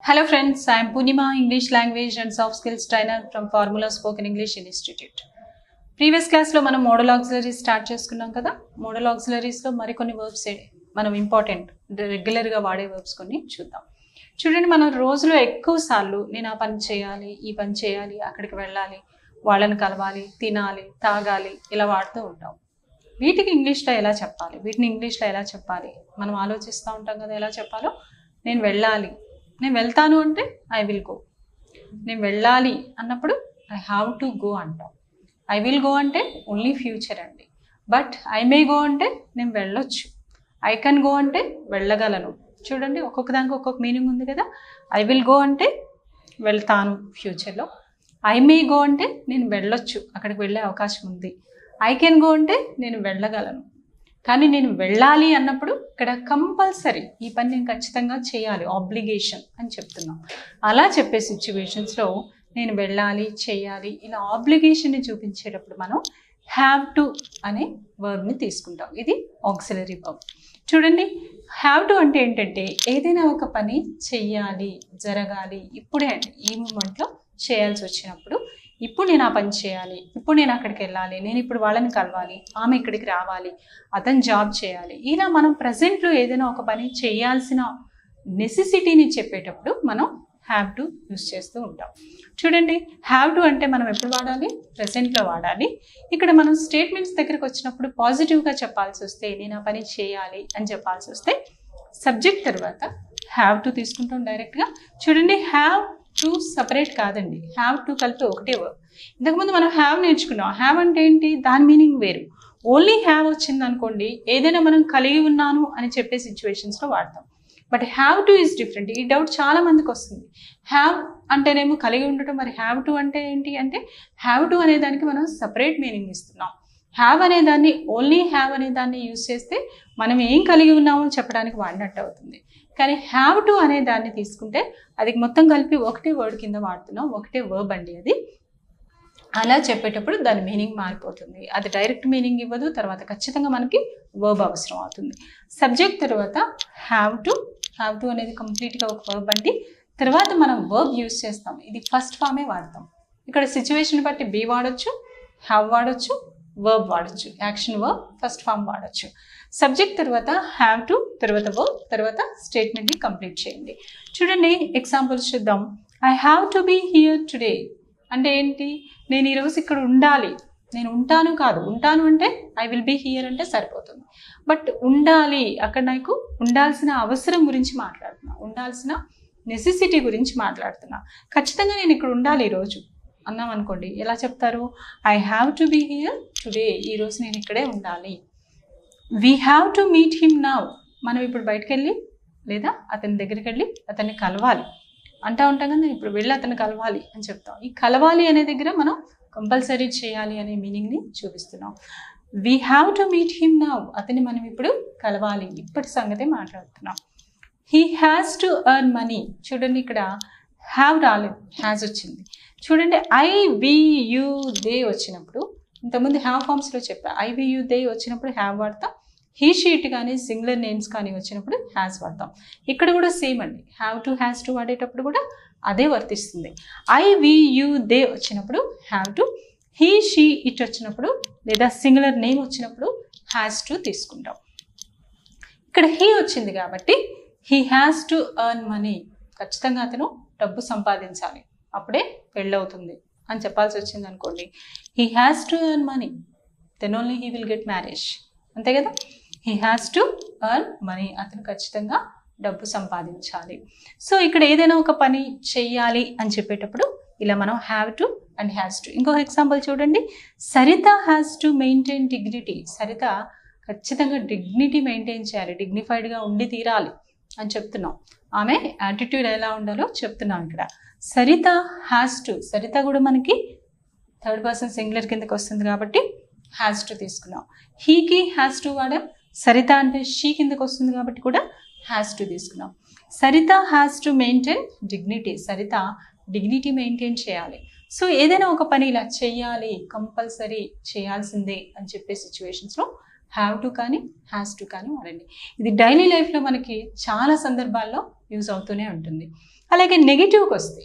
Hello friends, I am Poornima, English language and soft skills trainer from Formula Spoken English Institute. Previous క్లాస్లో మనం model auxiliaries start చేసుకున్నాం కదా. Model ఆక్సిలరీస్లో మరికొన్ని verbs మనం important రెగ్యులర్గా వాడే వర్బ్స్ కొన్ని చూద్దాం. చూడండి, మనం రోజులో ఎక్కువ సార్లు నేను ఆ పని చేయాలి, ఈ పని చేయాలి, అక్కడికి వెళ్ళాలి, వాళ్ళని కలవాలి, తినాలి, తాగాలి ఇలా వాడుతూ ఉంటాం. వీటికి ఇంగ్లీష్లో ఎలా చెప్పాలి, వీటిని ఇంగ్లీష్లో ఎలా చెప్పాలి మనం ఆలోచిస్తూ ఉంటాం కదా. ఎలా చెప్పాలో, నేను వెళ్ళాలి, నేను వెళ్తాను అంటే ఐ విల్ గో. నేను వెళ్ళాలి అన్నప్పుడు ఐ హ్యావ్ టు గో అంటాం. ఐ విల్ గో అంటే ఓన్లీ ఫ్యూచర్ అండి. బట్ ఐ మే గో అంటే నేను వెళ్ళొచ్చు. ఐ కెన్ గో అంటే వెళ్ళగలను. చూడండి, ఒక్కొక్క దానికి ఒక్కొక్క మీనింగ్ ఉంది కదా. ఐ విల్ గో అంటే వెళ్తాను ఫ్యూచర్లో. ఐ మే గో అంటే నేను వెళ్ళొచ్చు, అక్కడికి వెళ్ళే అవకాశం ఉంది. ఐ కెన్ గో అంటే నేను వెళ్ళగలను. కానీ నేను వెళ్ళాలి అన్నప్పుడు ఇక్కడ కంపల్సరీ ఈ పని నేను ఖచ్చితంగా చేయాలి, ఆబ్లిగేషన్ అని చెప్తున్నాం. అలా చెప్పే సిచ్యువేషన్స్లో నేను వెళ్ళాలి, చేయాలి ఇలా ఆబ్లిగేషన్ని చూపించేటప్పుడు మనం హ్యావ్ టు అనే వర్బ్ని తీసుకుంటాం. ఇది ఆక్సిలరీ వర్బ్. చూడండి, హ్యావ్ టు అంటే ఏంటంటే ఏదైనా ఒక పని చెయ్యాలి, జరగాలి, ఇప్పుడే అండి, ఈ మూమెంట్లో చేయాల్సి వచ్చినప్పుడు ఇప్పుడు నేను ఆ పని చేయాలి, ఇప్పుడు నేను అక్కడికి వెళ్ళాలి, నేను ఇప్పుడు వాళ్ళని కలవాలి, ఆమె ఇక్కడికి రావాలి, అతను జాబ్ చేయాలి, ఇలా మనం ప్రజెంట్లో ఏదైనా ఒక పని చేయాల్సిన నెసెసిటీని చెప్పేటప్పుడు మనం హ్యావ్ టు యూస్ చేస్తూ ఉంటాం. చూడండి, హ్యావ్ టు అంటే మనం ఎప్పుడు వాడాలి, ప్రెసెంట్లో వాడాలి. ఇక్కడ మనం స్టేట్మెంట్స్ దగ్గరికి వచ్చినప్పుడు పాజిటివ్గా చెప్పాల్సి వస్తే, నేను ఆ పని చేయాలి అని చెప్పాల్సి వస్తే సబ్జెక్ట్ తర్వాత హ్యావ్ టు తీసుకుంటాం డైరెక్ట్గా. చూడండి, హ్యావ్ టు సపరేట్ కాదండి, హ్యావ్ టు కలిపి ఒకటే వర్బ్. ఇంతకుముందు మనం హ్యావ్ నేర్చుకున్నాం. హ్యావ్ అంటే ఏంటి, దాని మీనింగ్ వేరు. ఓన్లీ హ్యావ్ వచ్చింది అనుకోండి, ఏదైనా మనం కలిగి ఉన్నాను అని చెప్పే సిచ్యువేషన్స్లో వాడతాం. But have to is different. ఈ డౌట్ చాలా మందికి వస్తుంది. హ్యావ్ అంటేనేమో కలిగి ఉండటం, మరి హ్యావ్ టు అంటే ఏంటి అంటే, హ్యావ్ టు అనే దానికి మనం సపరేట్ మీనింగ్ ఇస్తున్నాం. హ్యావ్ అనే దాన్ని, ఓన్లీ హ్యావ్ అనే దాన్ని యూజ్ చేస్తే మనం ఏం కలిగి ఉన్నామో చెప్పడానికి వాడినట్టు అవుతుంది. కానీ హ్యావ్ టు అనే దాన్ని తీసుకుంటే అది మొత్తం కలిపి ఒకటే వర్డ్ కింద వాడుతున్నాం, ఒకటే వర్బ్ అండి అది. అలా చెప్పేటప్పుడు దాని మీనింగ్ మారిపోతుంది. అది డైరెక్ట్ మీనింగ్ ఇవ్వదు, తర్వాత ఖచ్చితంగా మనకి వర్బ్ అవసరం అవుతుంది. సబ్జెక్ట్ తర్వాత హ్యావ్ టు అనేది కంప్లీట్గా ఒక వర్బ్ అండి. తర్వాత మనం వర్బ్ యూజ్ చేస్తాం, ఇది ఫస్ట్ ఫామే వాడతాం. ఇక్కడ సిచ్యువేషన్ బట్టి బీ వాడచ్చు, హ్యావ్ వాడచ్చు, వర్బ్ వాడచ్చు, యాక్షన్ వర్బ్ ఫస్ట్ ఫామ్ వాడచ్చు. సబ్జెక్ట్ తర్వాత హ్యావ్ టు, తర్వాత వర్బ్, తర్వాత స్టేట్మెంట్ని కంప్లీట్ చేయండి. చూడండి, ఎగ్జాంపుల్స్ చూద్దాం. I have to be here today అంటే ఏంటి, నేను ఈరోజు ఇక్కడ ఉండాలి. నేను ఉంటాను కాదు, ఉంటాను అంటే ఐ విల్ బీ హియర్ అంటే సరిపోతుంది. బట్ ఉండాలి, అక్కడ నాకు ఉండాల్సిన అవసరం గురించి మాట్లాడుతున్నా, ఉండాల్సిన నెసెసిటీ గురించి మాట్లాడుతున్నా. ఖచ్చితంగా నేను ఇక్కడ ఉండాలి ఈరోజు అన్నాం అనుకోండి, ఎలా చెప్తారు, I have to be here today, ఈరోజు నేను ఇక్కడే ఉండాలి. We have to meet him now, మనం ఇప్పుడు బయటకు వెళ్ళి లేదా అతని దగ్గరికి వెళ్ళి అతన్ని కలవాలి అంటూ ఉంటాం కదా. ఇప్పుడు వెళ్ళి అతన్ని కలవాలి అని చెప్తాం. ఈ కలవాలి అనే దగ్గర మనం కంపల్సరీ చేయాలి అనే మీనింగ్ని చూపిస్తున్నాం. We have to meet him now, అతన్ని మనం ఇప్పుడు కలవాలి, ఇప్పటి సంగతే మాట్లాడుతున్నాం. He has to earn money, చూడండి ఇక్కడ హ్యావ్ రాలేదు, హ్యాస్ వచ్చింది. చూడండి, ఐ వి యూ దే వచ్చినప్పుడు, ఇంతకుముందు హ్యావ్ ఫామ్స్లో చెప్పా, ఐ వి యూ దే వచ్చినప్పుడు హ్యావ్ వాడతాం. హీ షీట్ కానీ సింగులర్ నేమ్స్ కానీ వచ్చినప్పుడు హ్యాస్ వాడతాం. ఇక్కడ కూడా సేమ్ అండి, హ్యావ్ టు హ్యాస్ టు వాడేటప్పుడు కూడా అదే వర్తిస్తుంది. ఐ వి యూ దే వచ్చినప్పుడు have to, he she it వచ్చినప్పుడు లేదా సింగులర్ నేమ్ వచ్చినప్పుడు హ్యాస్ టు తీసుకుంటాం. ఇక్కడ హీ వచ్చింది కాబట్టి he has to earn money, ఖచ్చితంగా అతను డబ్బు సంపాదించాలి, అప్పుడే పెళ్ళవుతుంది అని చెప్పాల్సి వచ్చింది అనుకోండి, he has to earn money, then only he will get marriage, అంతే కదా. He has to earn money, అతను ఖచ్చితంగా డబ్బు సంపాదించాలి. సో ఇక్కడ ఏదైనా ఒక పని చెయ్యాలి అని చెప్పేటప్పుడు ఇలా మనం have to and has to. ఇంకొక ఎగ్జాంపుల్ చూడండి, Saritha has to maintain dignity, Saritha ఖచ్చితంగా డిగ్నిటీ మెయింటైన్ చేయాలి, డిగ్నిఫైడ్గా ఉండి తీరాలి అని చెప్తున్నాం. ఆమె యాటిట్యూడ్ ఎలా ఉండాలో చెప్తున్నాం ఇక్కడ. సరిత హ్యాస్ టు, సరిత కూడా మనకి థర్డ్ పర్సన్ సింగులర్ కిందకి వస్తుంది కాబట్టి హ్యాస్ టు తీసుకున్నాం. హీకి హ్యాస్ టు వాడాం, సరిత అంటే షీ కిందకి వస్తుంది కాబట్టి కూడా హ్యాస్ టు తీసుకున్నాం. Saritha has to maintain dignity, Saritha dignity maintain చేయాలి. సో ఏదైనా ఒక పని ఇలా చెయ్యాలి, కంపల్సరీ చేయాల్సిందే అని చెప్పే సిచ్యువేషన్స్లో హ్యావ్ టు కానీ హ్యాస్ టు కానీ వాడండి. ఇది డైలీ లైఫ్లో మనకి చాలా సందర్భాల్లో యూజ్ అవుతూనే ఉంటుంది. అలాగే నెగిటివ్కి వస్తే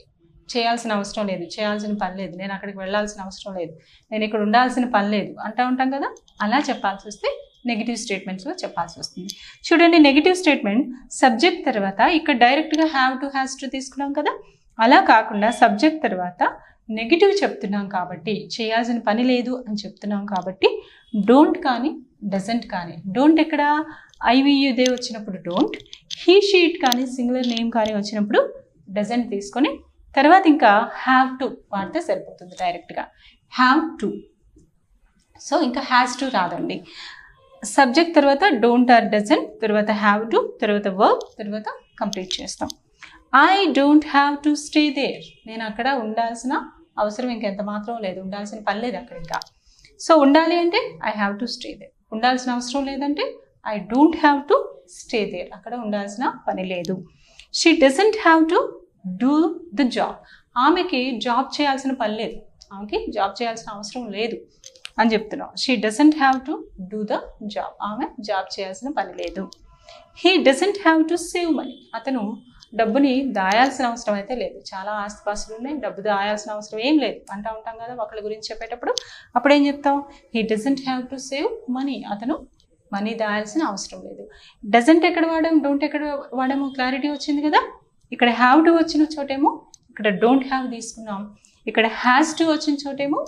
చేయాల్సిన అవసరం లేదు, చేయాల్సిన పని లేదు, నేను అక్కడికి వెళ్ళాల్సిన అవసరం లేదు, నేను ఇక్కడ ఉండాల్సిన పని లేదు అంటూ ఉంటాం కదా, అలా చెప్పాల్సి వస్తే నెగిటివ్ స్టేట్మెంట్స్లో చెప్పాల్సి వస్తుంది. చూడండి, నెగిటివ్ స్టేట్మెంట్ సబ్జెక్ట్ తర్వాత ఇక్కడ డైరెక్ట్గా హ్యావ్ టు హ్యాస్ టు తీసుకున్నాం కదా, అలా కాకుండా సబ్జెక్ట్ తర్వాత నెగిటివ్ చెప్తున్నాం కాబట్టి, చేయాల్సిన పని లేదు అని చెప్తున్నాం కాబట్టి డోంట్ కానీ డజంట్ కానీ, డోంట్ ఎక్కడ ఐవియుదే వచ్చినప్పుడు డోంట్, హీ షీట్ కానీ సింగులర్ నేమ్ కానీ వచ్చినప్పుడు డజంట్ తీసుకొని తర్వాత ఇంకా హ్యావ్ టు వాడితే సరిపోతుంది డైరెక్ట్గా, హ్యావ్ టు. సో ఇంకా హ్యాస్ టు రాదండి. సబ్జెక్ట్ తర్వాత డోంట్ ఆర్ డజంట్, తర్వాత హ్యావ్ టు, తర్వాత వర్బ్, తర్వాత కంప్లీట్ చేస్తాం. I don't have to stay there, నేను అక్కడ ఉండాల్సిన అవసరం ఇంకెంత మాత్రం లేదు, ఉండాల్సిన పని లేదు అక్కడ ఇంకా. సో ఉండాలి అంటే I have to stay there, ఉండాల్సిన అవసరం లేదంటే I don't have to stay there, అక్కడ ఉండాల్సిన పని లేదు. She doesn't have to do the job, ఆమెకి జాబ్ చేయాల్సిన పని లేదు, ఆమెకి జాబ్ చేయాల్సిన అవసరం లేదు అని చెప్తున్నాం. She doesn't have to do the job, ఆమె జాబ్ చేయాల్సిన పని లేదు. He doesn't have to save money, అతను డబ్బుని దాయాల్సిన అవసరం అయితే లేదు, చాలా ఆస్తిపాస్తులు ఉన్నాయి, డబ్బు దాయాల్సిన అవసరం ఏం లేదు అంటూ ఉంటాం కదా ఒకళ్ళ గురించి చెప్పేటప్పుడు. అప్పుడు ఏం చెప్తాం, he doesn't have to save money, అతను మనీ దాయాల్సిన అవసరం లేదు. డజంట్ ఎక్కడ వాడాము, డోంట్ ఎక్కడ వాడాము, క్లారిటీ వచ్చింది కదా. ఇక్కడ హ్యావ్ టు వచ్చిన చోటేమో ఇక్కడ డోంట్ హ్యావ్ తీసుకున్నాం, ఇక్కడ హ్యాస్ టు వచ్చిన చోటేమో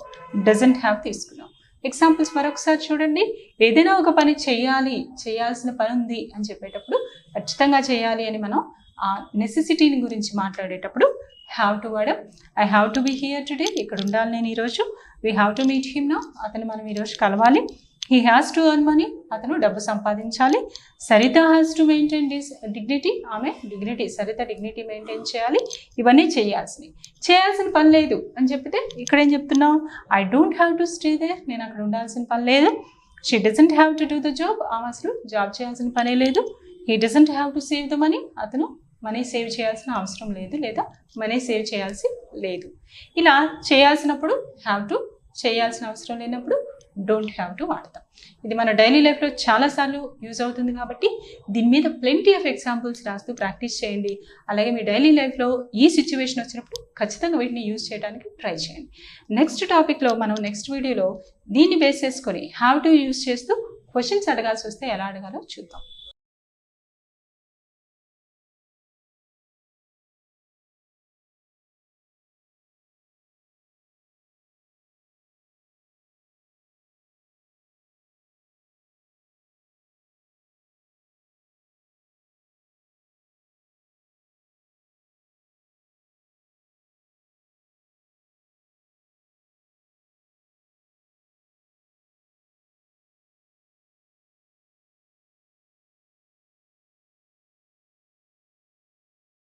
డజంట్ హ్యావ్ తీసుకున్నాం. ఎగ్జాంపుల్స్ మరొకసారి చూడండి. ఏదైనా ఒక పని చేయాలి, చేయాల్సిన పని ఉంది అని చెప్పేటప్పుడు ఖచ్చితంగా చేయాలి అని మనం ఆ నెసెసిటీని గురించి మాట్లాడేటప్పుడు హ్యావ్ టు వాడడం. I have to be here today, ఇక్కడ ఉండాలి నేను ఈరోజు. We have to meet him now, అతను మనం ఈరోజు కలవాలి. He has to earn money, అతను డబ్బు సంపాదించాలి. Saritha has to maintain dignity, ఆమె డిగ్నిటీ, సరిత డిగ్నిటీ మెయింటైన్ చేయాలి. ఇవన్నీ చేయాల్సిన పని లేదు అని చెప్పితే ఇక్కడ ఏం చెప్తున్నాం, I don't have to stay there, నేను అక్కడ ఉండాల్సిన పని లేదు. She doesn't have to do the job, ఆమె అసలు జాబ్ చేయాల్సిన పనే లేదు. He doesn't have to save the money, అతను మనీ సేవ్ చేయాల్సిన అవసరం లేదు లేదా మనీ సేవ్ చేయాల్సి లేదు. ఇలా చేయాల్సినప్పుడు హ్యావ్ టు, చేయాల్సిన అవసరం లేనప్పుడు డోంట్ హ్యావ్ టు వాడతాం. ఇది మన డైలీ లైఫ్లో చాలాసార్లు యూజ్ అవుతుంది కాబట్టి దీని మీద ప్లెంటీ ఆఫ్ ఎగ్జాంపుల్స్ రాస్తూ ప్రాక్టీస్ చేయండి. అలాగే మీ డైలీ లైఫ్లో ఈ సిచ్యువేషన్ వచ్చినప్పుడు ఖచ్చితంగా వీటిని యూజ్ చేయడానికి ట్రై చేయండి. నెక్స్ట్ టాపిక్లో మనం నెక్స్ట్ వీడియోలో దీన్ని బేస్ చేసుకొని హ్యావ్ టు యూజ్ చేస్తూ క్వశ్చన్స్ అడగాల్సి వస్తే ఎలా అడగాలో చూద్దాం.